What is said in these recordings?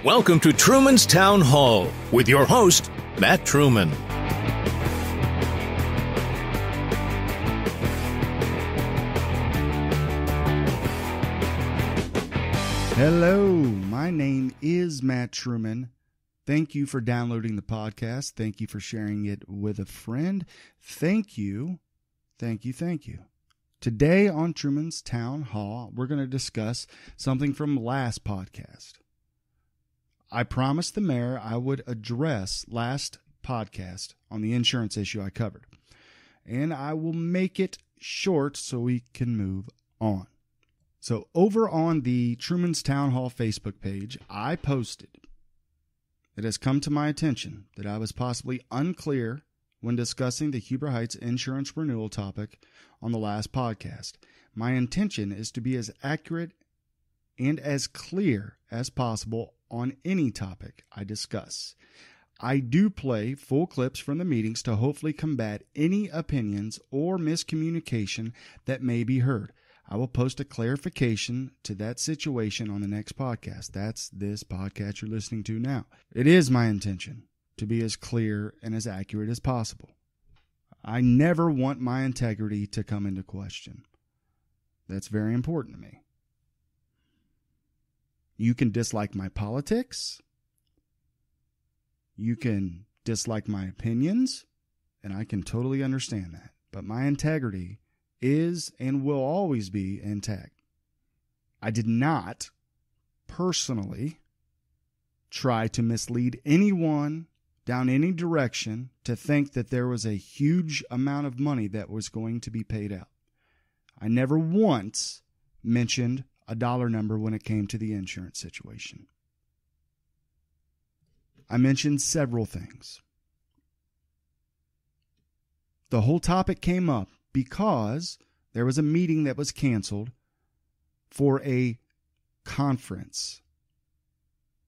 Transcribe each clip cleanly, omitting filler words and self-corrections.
Welcome to Truman's Town Hall with your host, Matt Truman. Hello, my name is Matt Truman. Thank you for downloading the podcast. Thank you for sharing it with a friend. Thank you. Today on Truman's Town Hall, we're going to discuss something from last podcast. I promised the mayor I would address last podcast on the insurance issue I covered. And I will make it short so we can move on. So over on the Truman's Town Hall Facebook page, I posted, it has come to my attention that I was possibly unclear when discussing the Huber Heights insurance renewal topic on the last podcast. My intention is to be as accurate and as clear as possible on any topic I discuss. I do play full clips from the meetings to hopefully combat any opinions or miscommunication that may be heard. I will post a clarification to that situation on the next podcast. That's this podcast you're listening to now. It is my intention to be as clear and as accurate as possible. I never want my integrity to come into question. That's very important to me. You can dislike my politics. You can dislike my opinions, and I can totally understand that. But my integrity is and will always be intact. I did not personally try to mislead anyone down any direction to think that there was a huge amount of money that was going to be paid out. I never once mentioned a dollar number when it came to the insurance situation. I mentioned several things. The whole topic came up because there was a meeting that was canceled for a conference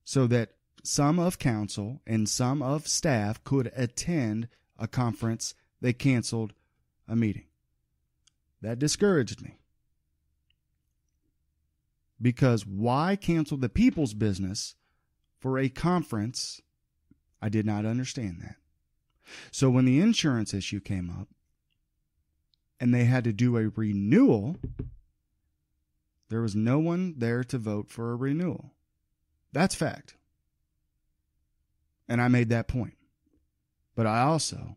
so that some of council and some of staff could attend a conference. They canceled a meeting. That discouraged me. Because why cancel the people's business for a conference? I did not understand that. So when the insurance issue came up and they had to do a renewal, there was no one there to vote for a renewal. That's fact. And I made that point. But I also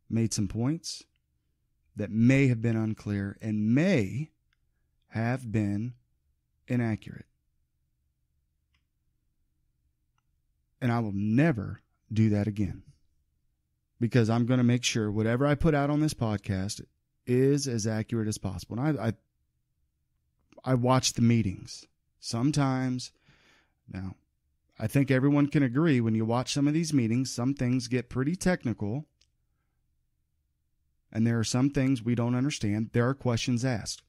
made some points that may have been unclear and may have been inaccurate. And I will never do that again. Because I'm going to make sure whatever I put out on this podcast is as accurate as possible. And I watch the meetings. Sometimes, now, I think everyone can agree when you watch some of these meetings, some things get pretty technical. And there are some things we don't understand. There are questions asked.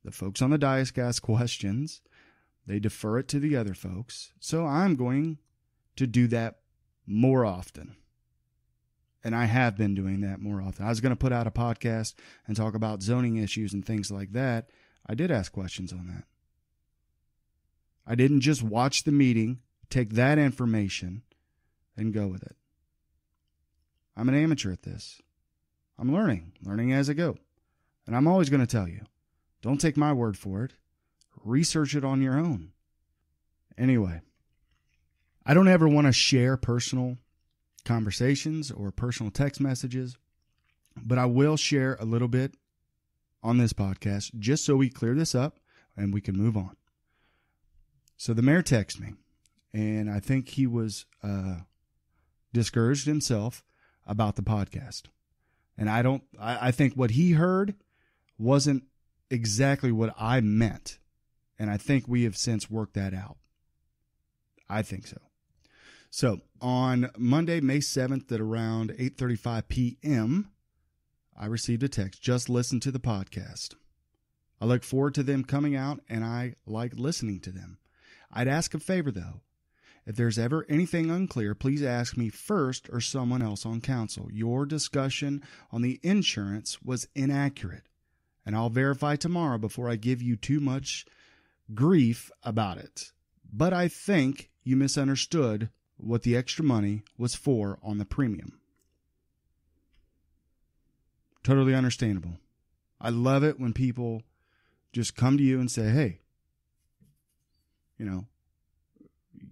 The folks on the dais ask questions. They defer it to the other folks. So I'm going to do that more often. And I have been doing that more often. I was going to put out a podcast and talk about zoning issues and things like that. I did ask questions on that. I didn't just watch the meeting, take that information, and go with it. I'm an amateur at this. I'm learning as I go. And I'm always going to tell you, don't take my word for it. Research it on your own. Anyway, I don't ever want to share personal conversations or personal text messages, but I will share a little bit on this podcast just so we clear this up and we can move on. So the mayor texted me, and I think he was discouraged himself about the podcast. And I think what he heard wasn't exactly what I meant. And I think we have since worked that out. I think so. So on Monday, May 7th at around 8:35 p.m., I received a text, just listen to the podcast. I look forward to them coming out, and I like listening to them. I'd ask a favor, though. If there's ever anything unclear, please ask me first or someone else on council. Your discussion on the insurance was inaccurate, and I'll verify tomorrow before I give you too much grief about it. But I think you misunderstood what the extra money was for on the premium. Totally understandable. I love it when people just come to you and say, hey,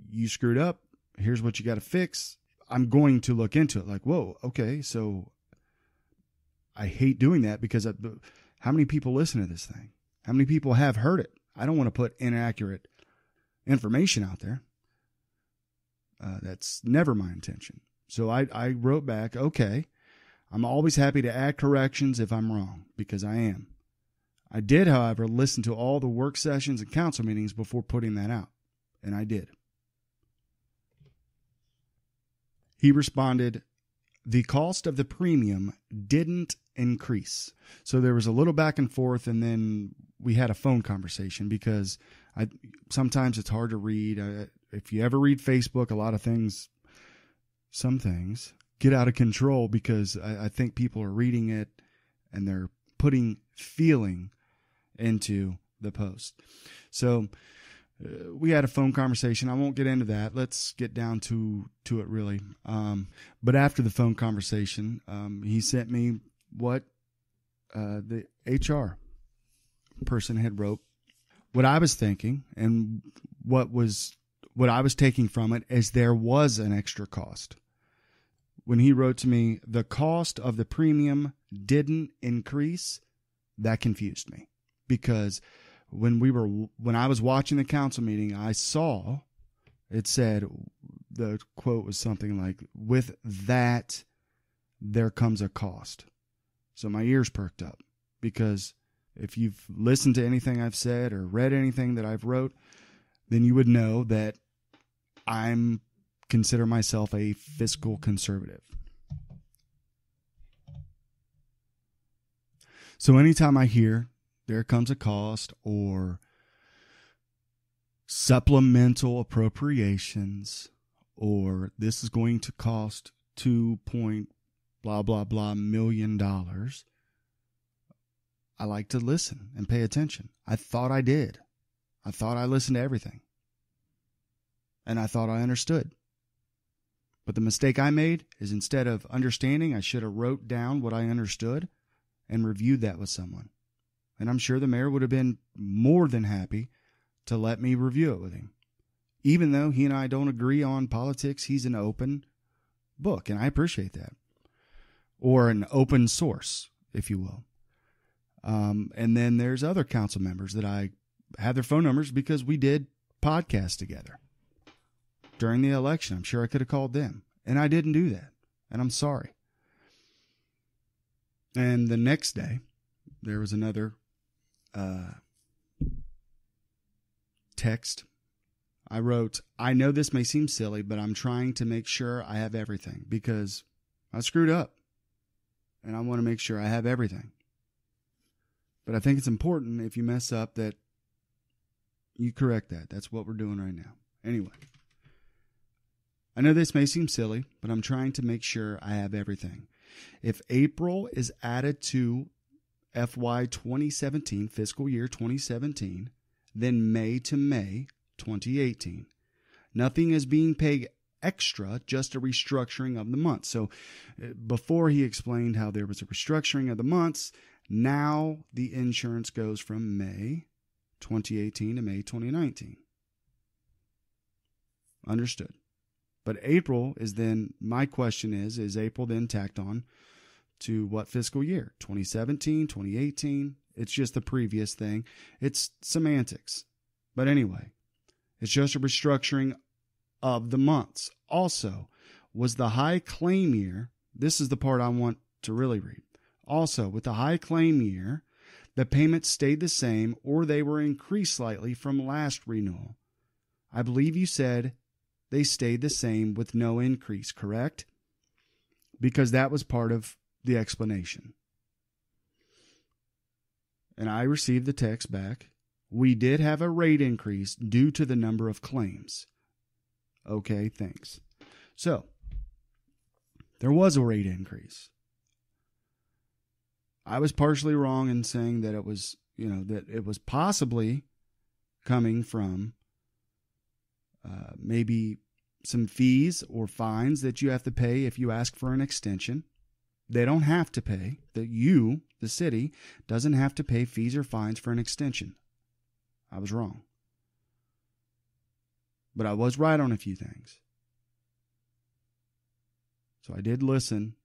you screwed up. Here's what you got to fix. I'm going to look into it. Like, whoa, okay. So I hate doing that because how many people listen to this thing? How many people have heard it? I don't want to put inaccurate information out there. That's never my intention. So I wrote back, okay, I'm always happy to add corrections if I'm wrong, because I am. I did, however, listen to all the work sessions and council meetings before putting that out, and I did. He responded, the cost of the premium didn't increase. So there was a little back and forth, and then we had a phone conversation because sometimes it's hard to read. If you ever read Facebook, a lot of things, some things get out of control because I think people are reading it and they're putting feeling into the post. So we had a phone conversation. I won't get into that. Let's get down to it really. But after the phone conversation, he sent me what the HR person had wrote, what I was thinking, and what I was taking from it is there was an extra cost. When he wrote to me, the cost of the premium didn't increase, that confused me, because when I was watching the council meeting, I saw it said, the quote was something like, with that, there comes a cost. So my ears perked up, because if you've listened to anything I've said or read anything that I've wrote, then you would know that I'm consider myself a fiscal conservative. So anytime I hear there comes a cost or supplemental appropriations or this is going to cost blah, blah, blah million dollars, I like to listen and pay attention. I thought I did. I thought I listened to everything. And I thought I understood. But the mistake I made is instead of understanding, I should have wrote down what I understood and reviewed that with someone. And I'm sure the mayor would have been more than happy to let me review it with him. Even though he and I don't agree on politics, he's an open book, and I appreciate that. Or an open source, if you will. And then there's other council members that I have their phone numbers because we did podcasts together. During the election, I'm sure I could have called them. And I didn't do that. And I'm sorry. And the next day, there was another text. I wrote, I know this may seem silly, but I'm trying to make sure I have everything because I screwed up. And I want to make sure I have everything. But I think it's important if you mess up that you correct that. That's what we're doing right now. Anyway. I know this may seem silly, but I'm trying to make sure I have everything. If April is added to FY 2017, fiscal year 2017, then May to May 2018. Nothing is being paid extra, just a restructuring of the months. So before he explained how there was a restructuring of the months, now the insurance goes from May 2018 to May 2019. Understood. But April is then, my question is April then tacked on to what fiscal year? 2017, 2018? It's just the previous thing. It's semantics. But anyway, it's just a restructuring of the months. Also, was the high claim year, this is the part I want to really read. Also, with the high claim year, the payments stayed the same or they were increased slightly from last renewal. I believe you said they stayed the same with no increase, correct? Because that was part of the explanation. And I received the text back. We did have a rate increase due to the number of claims. Okay, thanks. So, there was a rate increase. I was partially wrong in saying that it was, that it was possibly coming from maybe some fees or fines that you have to pay if you ask for an extension. They don't have to pay. The city, doesn't have to pay fees or fines for an extension. I was wrong. But I was right on a few things. So I did listen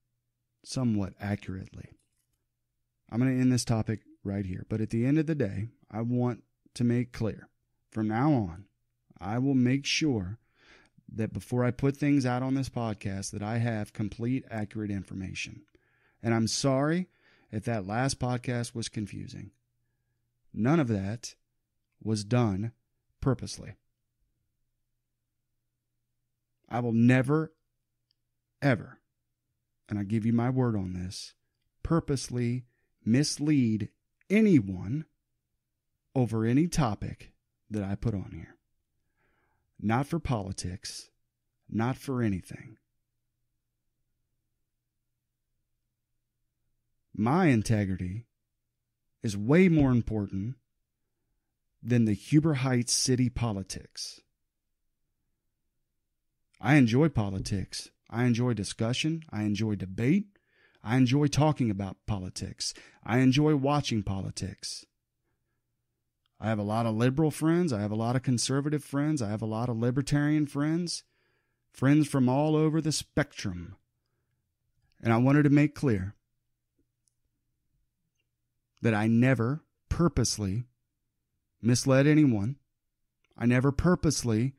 somewhat accurately. I'm going to end this topic right here. But at the end of the day, I want to make clear, from now on, I will make sure that before I put things out on this podcast, that I have complete, accurate information. And I'm sorry if that last podcast was confusing. None of that was done purposely. I will never, ever, and I give you my word on this, purposely mislead anyone over any topic that I put on here. Not for politics, not for anything. My integrity is way more important than the Huber Heights city politics. I enjoy politics. I enjoy discussion. I enjoy debate. I enjoy talking about politics. I enjoy watching politics. I have a lot of liberal friends. I have a lot of conservative friends. I have a lot of libertarian friends. Friends from all over the spectrum. And I wanted to make clear that I never purposely misled anyone. I never purposely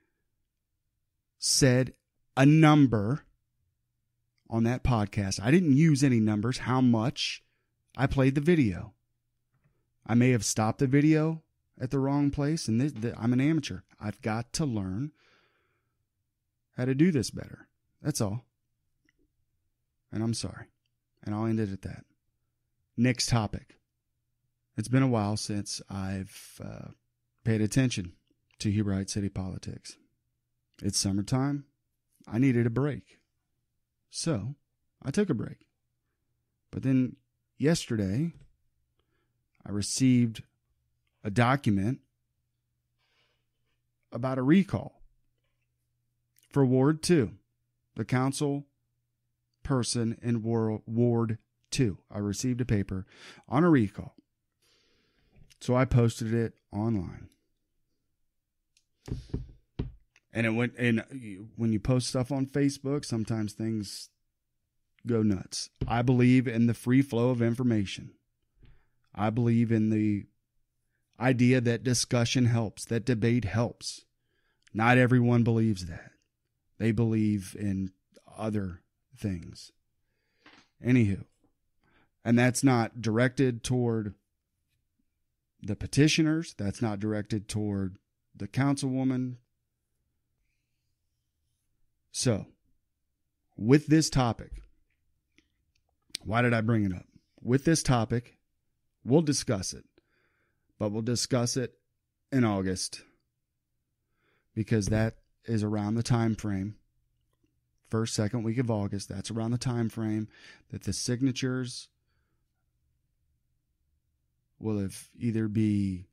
said a number on that podcast. I didn't use any numbers, how much I played the video. I may have stopped the video at the wrong place, and I'm an amateur. I've got to learn how to do this better. That's all. And I'm sorry. And I'll end it at that. Next topic. It's been a while since I've paid attention to Huber Heights city politics. It's summertime. I needed a break. So I took a break. But then yesterday, I received a document about a recall for Ward 2, the council person in Ward 2. I received a paper on a recall. So I posted it online. And it went, and when you post stuff on Facebook, sometimes things go nuts. I believe in the free flow of information. I believe in the idea that discussion helps, that debate helps. Not everyone believes that. They believe in other things. Anywho, and that's not directed toward the petitioners. That's not directed toward the councilwoman. So, with this topic, why did I bring it up? With this topic, we'll discuss it. But we'll discuss it in August, because that is around the time frame, first, second week of August. That's around the time frame that the signatures will have either be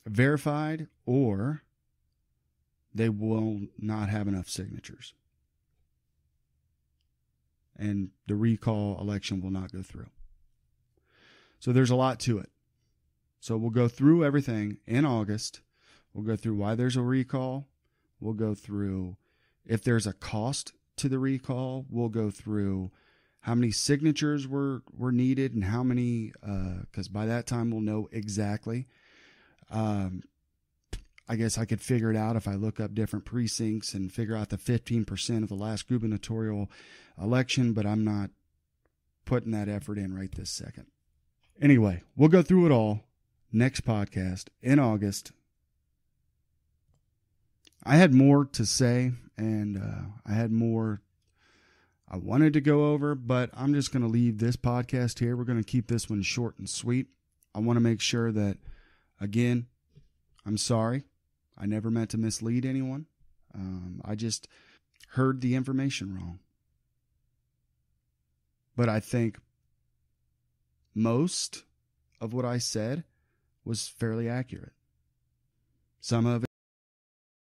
verified, or they will not have enough signatures. And the recall election will not go through. So there's a lot to it. So we'll go through everything in August. We'll go through why there's a recall. We'll go through if there's a cost to the recall. We'll go through how many signatures were needed and how many, because by that time we'll know exactly. I guess I could figure it out if I look up different precincts and figure out the 15% of the last gubernatorial election, but I'm not putting that effort in right this second. Anyway, we'll go through it all next podcast in August. I had more to say, and I had more I wanted to go over, but I'm just going to leave this podcast here. We're going to keep this one short and sweet. I want to make sure that, again, I'm sorry. I never meant to mislead anyone. I just heard the information wrong. But I think most of what I said was fairly accurate. Some of